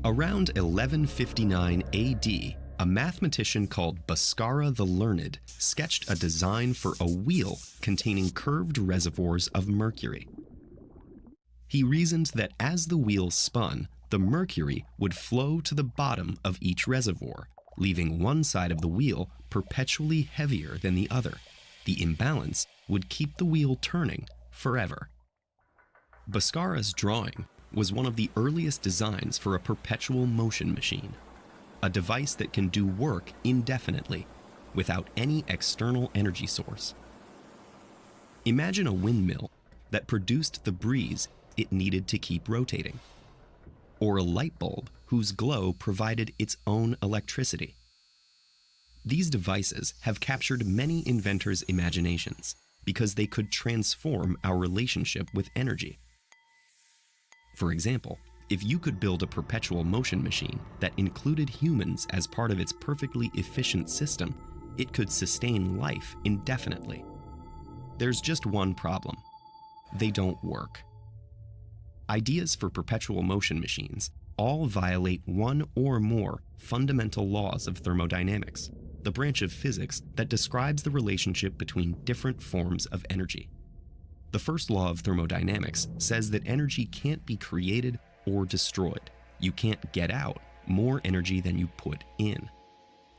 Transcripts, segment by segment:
Around 1159 AD, a mathematician called Bhaskara the Learned sketched a design for a wheel containing curved reservoirs of mercury. He reasoned that as the wheel spun, the mercury would flow to the bottom of each reservoir, leaving one side of the wheel perpetually heavier than the other. The imbalance would keep the wheel turning forever. Bhaskara's drawing was one of the earliest designs for a perpetual motion machine, a device that can do work indefinitely without any external energy source. Imagine a windmill that produced the breeze it needed to keep rotating, or a light bulb whose glow provided its own electricity. These devices have captured many inventors' imaginations because they could transform our relationship with energy. For example, if you could build a perpetual motion machine that included humans as part of its perfectly efficient system, it could sustain life indefinitely. There's just one problem: they don't work. Ideas for perpetual motion machines all violate one or more fundamental laws of thermodynamics, the branch of physics that describes the relationship between different forms of energy. The first law of thermodynamics says that energy can't be created or destroyed. You can't get out more energy than you put in.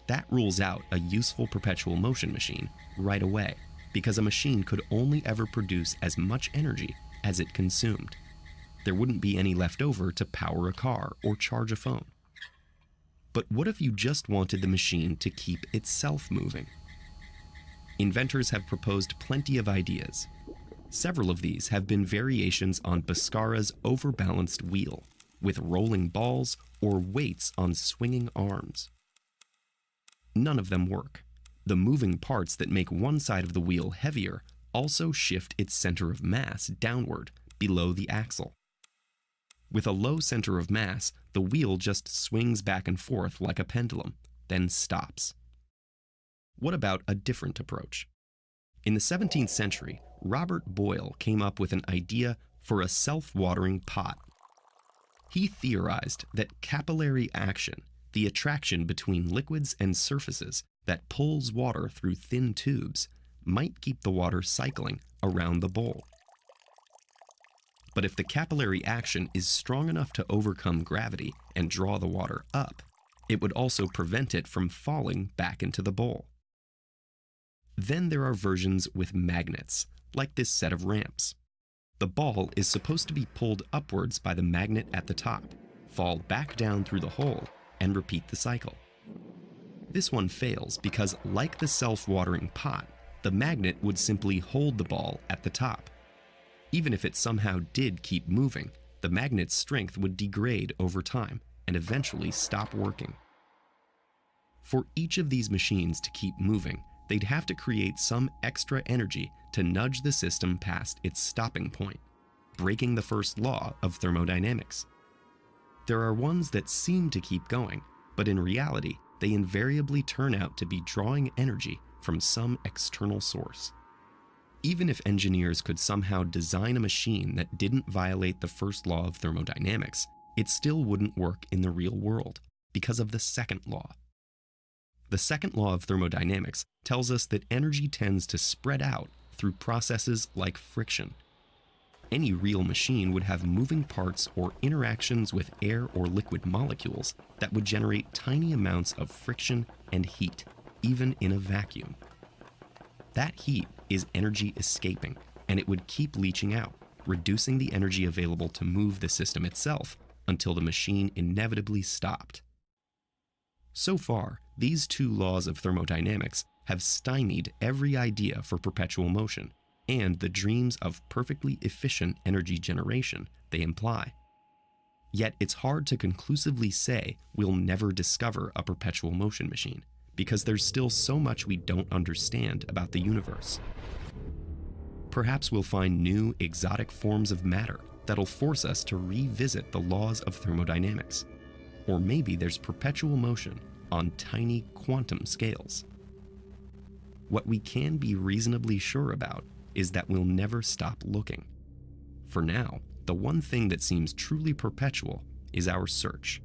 That rules out a useful perpetual motion machine right away, because a machine could only ever produce as much energy as it consumed. There wouldn't be any left over to power a car or charge a phone. But what if you just wanted the machine to keep itself moving? Inventors have proposed plenty of ideas. Several of these have been variations on Bhaskara's overbalanced wheel, with rolling balls or weights on swinging arms. None of them work. The moving parts that make one side of the wheel heavier also shift its center of mass downward below the axle. With a low center of mass, the wheel just swings back and forth like a pendulum, then stops. What about a different approach? In the 17th century, Robert Boyle came up with an idea for a self-watering pot. He theorized that capillary action, the attraction between liquids and surfaces that pulls water through thin tubes, might keep the water cycling around the bowl. But if the capillary action is strong enough to overcome gravity and draw the water up, it would also prevent it from falling back into the bowl. Then there are versions with magnets, like this set of ramps. The ball is supposed to be pulled upwards by the magnet at the top, fall back down through the hole, and repeat the cycle. This one fails because, like the self-watering pot, the magnet would simply hold the ball at the top. Even if it somehow did keep moving, the magnet's strength would degrade over time and eventually stop working. For each of these machines to keep moving, they'd have to create some extra energy to nudge the system past its stopping point, breaking the first law of thermodynamics. There are ones that seem to keep going, but in reality, they invariably turn out to be drawing energy from some external source. Even if engineers could somehow design a machine that didn't violate the first law of thermodynamics, it still wouldn't work in the real world because of the second law. The second law of thermodynamics tells us that energy tends to spread out through processes like friction. Any real machine would have moving parts or interactions with air or liquid molecules that would generate tiny amounts of friction and heat, even in a vacuum. That heat is energy escaping, and it would keep leaching out, reducing the energy available to move the system itself until the machine inevitably stopped. So far, these two laws of thermodynamics have stymied every idea for perpetual motion and the dreams of perfectly efficient energy generation they imply. Yet it's hard to conclusively say we'll never discover a perpetual motion machine, because there's still so much we don't understand about the universe. Perhaps we'll find new, exotic forms of matter that'll force us to revisit the laws of thermodynamics. Or maybe there's perpetual motion on tiny quantum scales. What we can be reasonably sure about is that we'll never stop looking. For now, the one thing that seems truly perpetual is our search.